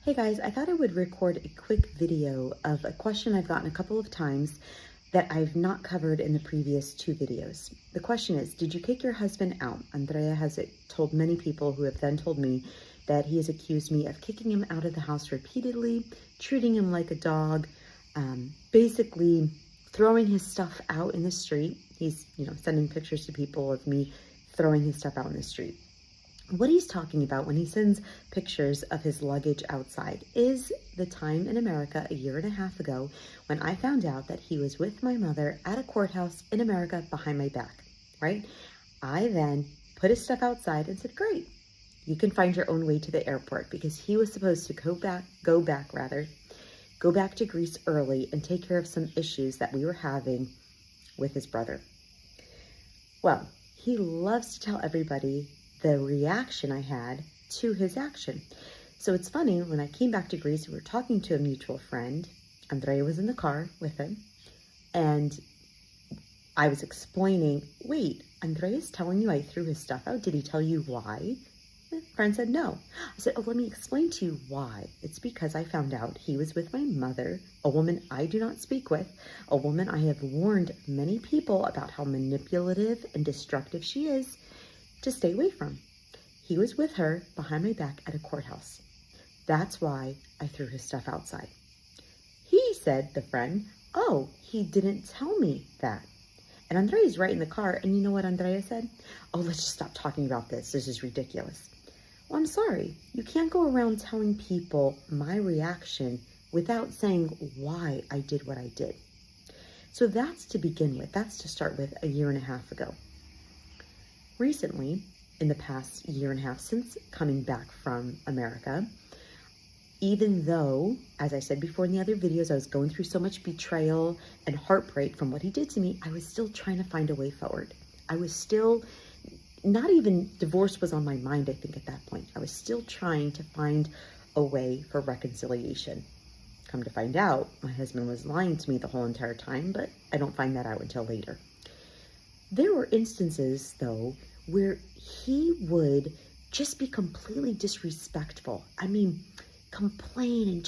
Hey guys, I thought I would record a quick video of a question I've gotten a couple of times that I've not covered in the previous two videos. The question is, did you kick your husband out? Andrea has told many people who have then told me that he has accused me of kicking him out of the house repeatedly, treating him like a dog, basically throwing his stuff out in the street. He's, sending pictures to people of me throwing his stuff out in the street. What he's talking about when he sends pictures of his luggage outside is the time in America a year and a half ago when I found out that he was with my mother at a courthouse in America behind my back, right? I then put his stuff outside and said, great, you can find your own way to the airport, because he was supposed to go back to Greece early and take care of some issues that we were having with his brother. Well, he loves to tell everybody the reaction I had to his action. So it's funny, when I came back to Greece, we were talking to a mutual friend. Andrea was in the car with him, and I was explaining, wait, Andrea's telling you I threw his stuff out. Did he tell you why? The friend said no. I said, oh, let me explain to you why. It's because I found out he was with my mother, a woman I do not speak with, a woman I have warned many people about how manipulative and destructive she is to stay away from. He was with her behind my back at a courthouse. That's why I threw his stuff outside. He said, the friend, oh, he didn't tell me that. And Andrea's right in the car, and you know what Andrea said? Oh, let's just stop talking about this. This is ridiculous. Well, I'm sorry. You can't go around telling people my reaction without saying why I did what I did. So that's to begin with. That's to start with a year and a half ago. Recently, in the past year and a half since coming back from America, even though, as I said before in the other videos, I was going through so much betrayal and heartbreak from what he did to me, I was still trying to find a way forward. I was still, not even divorce was on my mind, I think, at that point. I was still trying to find a way for reconciliation. Come to find out, my husband was lying to me the whole entire time, but I don't find that out until later. There were instances, though, where he would just be completely disrespectful. I mean, complain and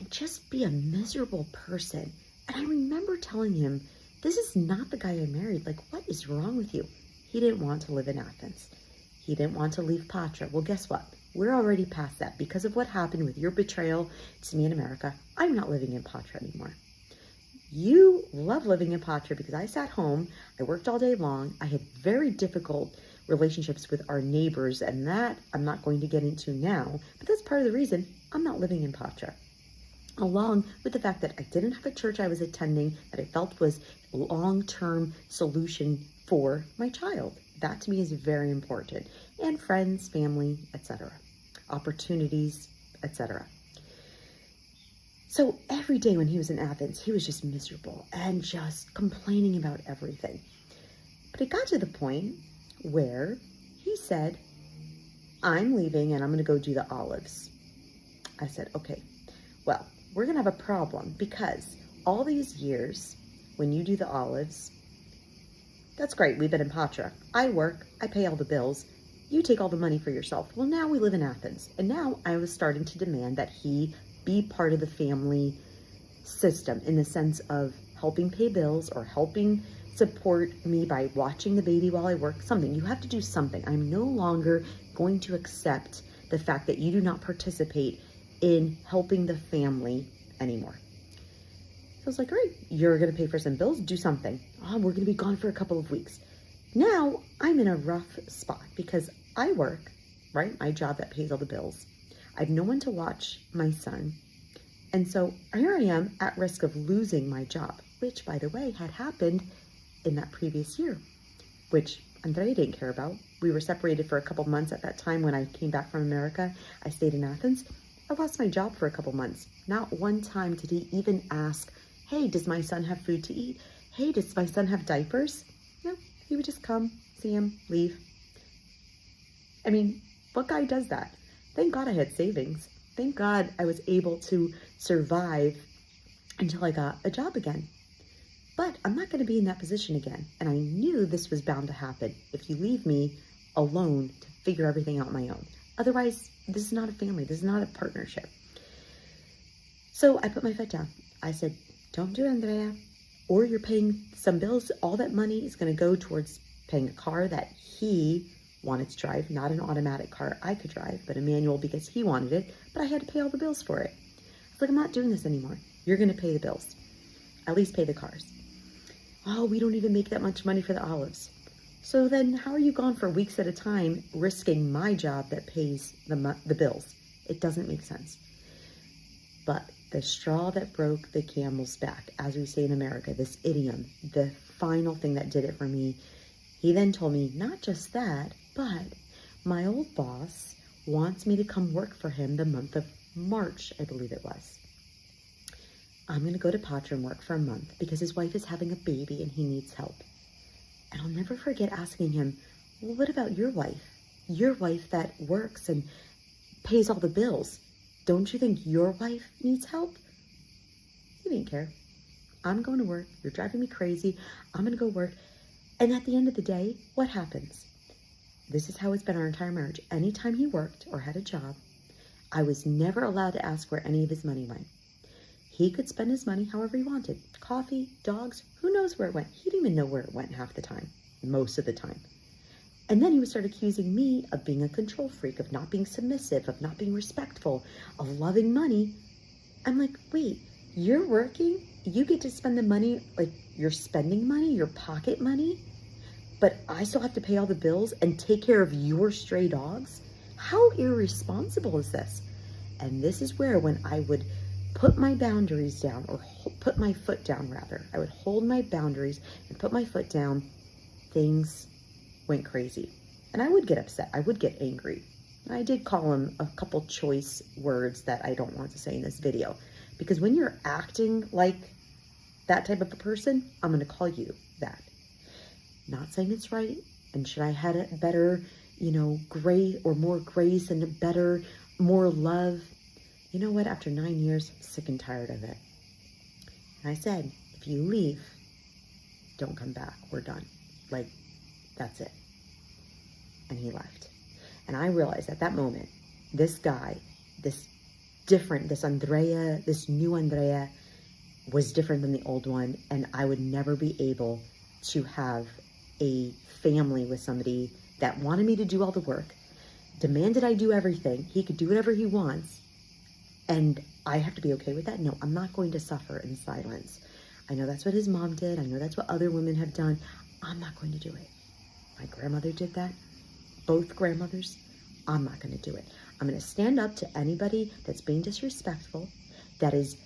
just be a miserable person. And I remember telling him, this is not the guy I married. Like, what is wrong with you? He didn't want to live in Athens. He didn't want to leave Patra. Well, guess what? We're already past that. Because of what happened with your betrayal to me in America, I'm not living in Patra anymore. You love living in Patra because I sat home, I worked all day long, I had very difficult relationships with our neighbors, and that I'm not going to get into now, but that's part of the reason I'm not living in Patra. Along with the fact that I didn't have a church I was attending that I felt was a long-term solution for my child. That to me is very important. And friends, family, etc. Opportunities, etc. So every day when he was in Athens, he was just miserable and just complaining about everything. But it got to the point where he said, I'm leaving and I'm going to go do the olives. I said, okay, well, we're going to have a problem, because all these years when you do the olives, that's great. We've been in Patra. I work, I pay all the bills. You take all the money for yourself. Well, now we live in Athens. And now I was starting to demand that he be part of the family system in the sense of helping pay bills or helping support me by watching the baby while I work. Something. You have to do something. I'm no longer going to accept the fact that you do not participate in helping the family anymore. So I was like, great, you're going to pay for some bills, do something. Oh, we're going to be gone for a couple of weeks. Now I'm in a rough spot because I work, right? My job that pays all the bills. I have no one to watch my son. And so here I am at risk of losing my job, which, by the way, had happened in that previous year, which Andrea didn't care about. We were separated for a couple months at that time. When I came back from America, I stayed in Athens. I lost my job for a couple months. Not one time did he even ask, hey, does my son have food to eat? Hey, does my son have diapers? No, he would just come, see him, leave. I mean, what guy does that? Thank God I had savings. Thank God I was able to survive until I got a job again. But I'm not going to be in that position again. And I knew this was bound to happen if you leave me alone to figure everything out on my own. Otherwise, this is not a family. This is not a partnership. So I put my foot down. I said, don't do it, Andrea, or you're paying some bills. All that money is going to go towards paying a car that he wanted to drive, not an automatic car I could drive, but a manual because he wanted it, but I had to pay all the bills for it. I was like, I'm not doing this anymore. You're going to pay the bills. At least pay the cars. Oh, we don't even make that much money for the olives. So then how are you gone for weeks at a time risking my job that pays the bills? It doesn't make sense. But the straw that broke the camel's back, as we say in America, this idiom, the final thing that did it for me, he then told me not just that, but my old boss wants me to come work for him the month of March, I believe it was. I'm going to go to Patra and work for a month because his wife is having a baby and he needs help. And I'll never forget asking him, well, what about your wife? Your wife that works and pays all the bills. Don't you think your wife needs help? He didn't care. I'm going to work. You're driving me crazy. I'm going to go work. And at the end of the day, what happens? This is how it's been our entire marriage. Anytime he worked or had a job, I was never allowed to ask where any of his money went. He could spend his money however he wanted. Coffee, dogs, who knows where it went. He didn't even know where it went half the time, most of the time. And then he would start accusing me of being a control freak, of not being submissive, of not being respectful, of loving money. I'm like, wait, you're working? You get to spend the money, like you're spending money, your pocket money, but I still have to pay all the bills and take care of your stray dogs? How irresponsible is this? And this is where when I would put my boundaries down, or put my foot down rather, I would hold my boundaries and put my foot down, things went crazy. And I would get upset. I would get angry. I did call him a couple choice words that I don't want to say in this video. Because when you're acting like that type of a person, I'm going to call you that. Not saying it's right. And should I had a better, grace or more grace and a better, more love? You know what? After 9 years, I'm sick and tired of it. And I said, if you leave, don't come back. We're done. Like, that's it. And he left. And I realized at that moment, this guy, this Andrea, this new Andrea was different than the old one. And I would never be able to have a family with somebody that wanted me to do all the work, demanded I do everything. He could do whatever he wants. And I have to be okay with that? No, I'm not going to suffer in silence. I know that's what his mom did. I know that's what other women have done. I'm not going to do it. My grandmother did that. Both grandmothers. I'm not going to do it. I'm going to stand up to anybody that's being disrespectful, that is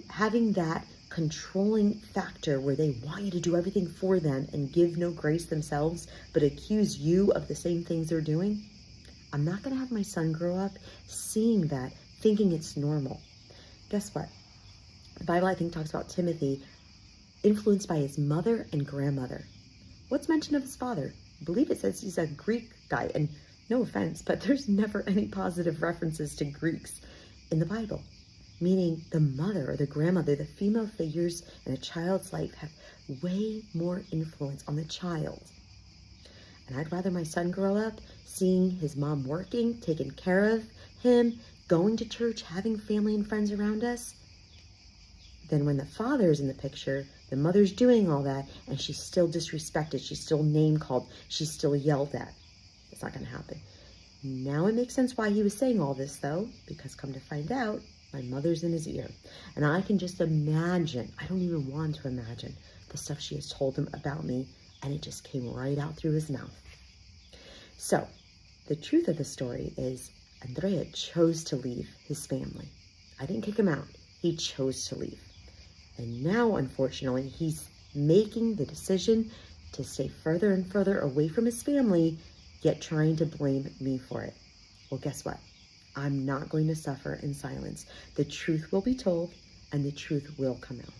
having that controlling factor where they want you to do everything for them and give no grace themselves, but accuse you of the same things they're doing. I'm not going to have my son grow up seeing that, thinking it's normal. Guess what? The Bible, I think, talks about Timothy influenced by his mother and grandmother. What's mentioned of his father? I believe it says he's a Greek guy, and no offense, but there's never any positive references to Greeks in the Bible. Meaning the mother or the grandmother, the female figures in a child's life have way more influence on the child. And I'd rather my son grow up seeing his mom working, taking care of him, going to church, having family and friends around us, than when the father's in the picture, the mother's doing all that, and she's still disrespected, she's still name-called, she's still yelled at. It's not going to happen. Now it makes sense why he was saying all this, though, because come to find out, my mother's in his ear. And I can just imagine, I don't even want to imagine, the stuff she has told him about me, and it just came right out through his mouth. So, the truth of the story is, Andrea chose to leave his family. I didn't kick him out. He chose to leave. And now, unfortunately, he's making the decision to stay further and further away from his family, yet trying to blame me for it. Well, guess what? I'm not going to suffer in silence. The truth will be told, and the truth will come out.